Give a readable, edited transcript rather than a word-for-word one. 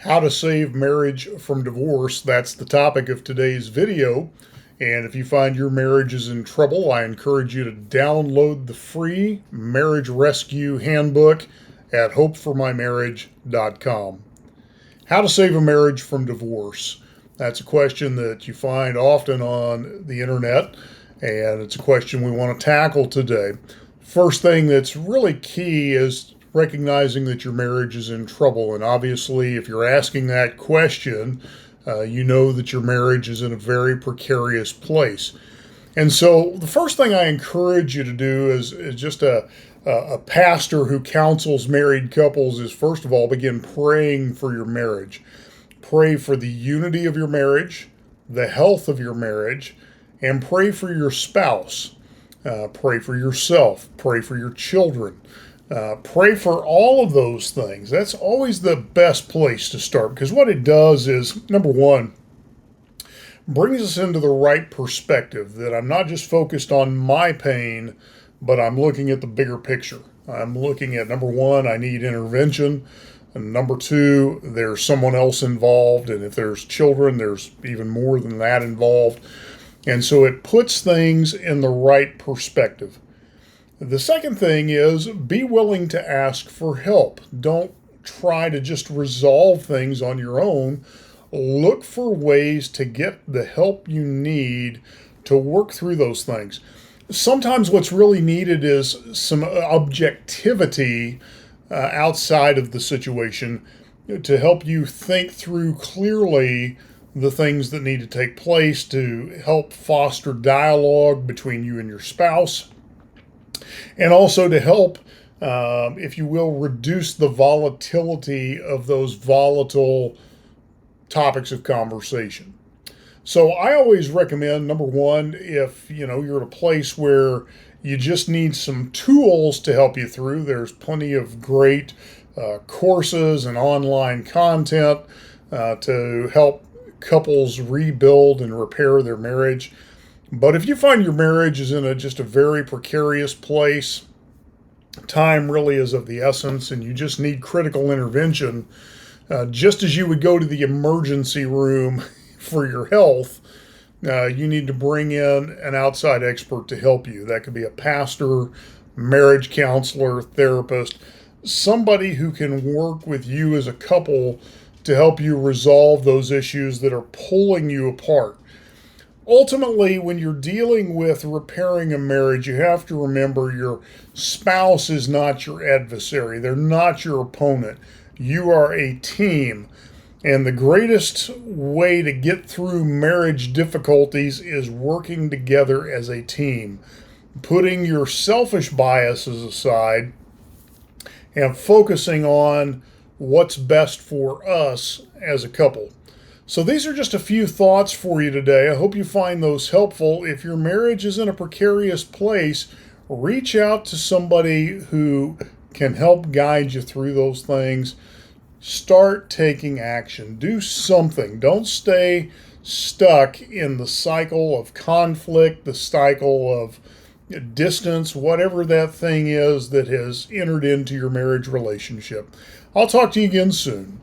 How to save marriage from divorce. That's the topic of today's video. And if you find your marriage is in trouble, I encourage you to download the free Marriage Rescue Handbook at hopeformymarriage.com. How to save a marriage from divorce. That's a question that you find often on the internet, and it's a question we want to tackle today. First thing that's really key is recognizing that your marriage is in trouble. And obviously, if you're asking that question, you know that your marriage is in a very precarious place. And so the first thing I encourage you to do is just a pastor who counsels married couples is, first of all, begin praying for your marriage. Pray for the unity of your marriage, the health of your marriage, and pray for your spouse. Pray for yourself. Pray for your children. Pray for all of those things. That's always the best place to start, because what it does is, number one, brings us into the right perspective, that I'm not just focused on my pain, but I'm looking at the bigger picture. I'm looking at, number one, I need intervention. And number two, there's someone else involved. And if there's children, there's even more than that involved. And so it puts things in the right perspective. The second thing is, be willing to ask for help. Don't try to just resolve things on your own. Look for ways to get the help you need to work through those things. Sometimes what's really needed is some objectivity outside of the situation to help you think through clearly the things that need to take place to help foster dialogue between you and your spouse, and also to help, if you will, reduce the volatility of those volatile topics of conversation. So I always recommend, number one, if you're at a place where you just need some tools to help you through, there's plenty of great courses and online content to help couples rebuild and repair their marriage. But if you find your marriage is in just a very precarious place, time really is of the essence, and you just need critical intervention, just as you would go to the emergency room for your health, you need to bring in an outside expert to help you. That could be a pastor, marriage counselor, therapist, somebody who can work with you as a couple to help you resolve those issues that are pulling you apart. Ultimately, when you're dealing with repairing a marriage, you have to remember your spouse is not your adversary. They're not your opponent. You are a team. And the greatest way to get through marriage difficulties is working together as a team, putting your selfish biases aside and focusing on what's best for us as a couple. So these are just a few thoughts for you today. I hope you find those helpful. If your marriage is in a precarious place, reach out to somebody who can help guide you through those things. Start taking action. Do something. Don't stay stuck in the cycle of conflict, the cycle of distance, whatever that thing is that has entered into your marriage relationship. I'll talk to you again soon.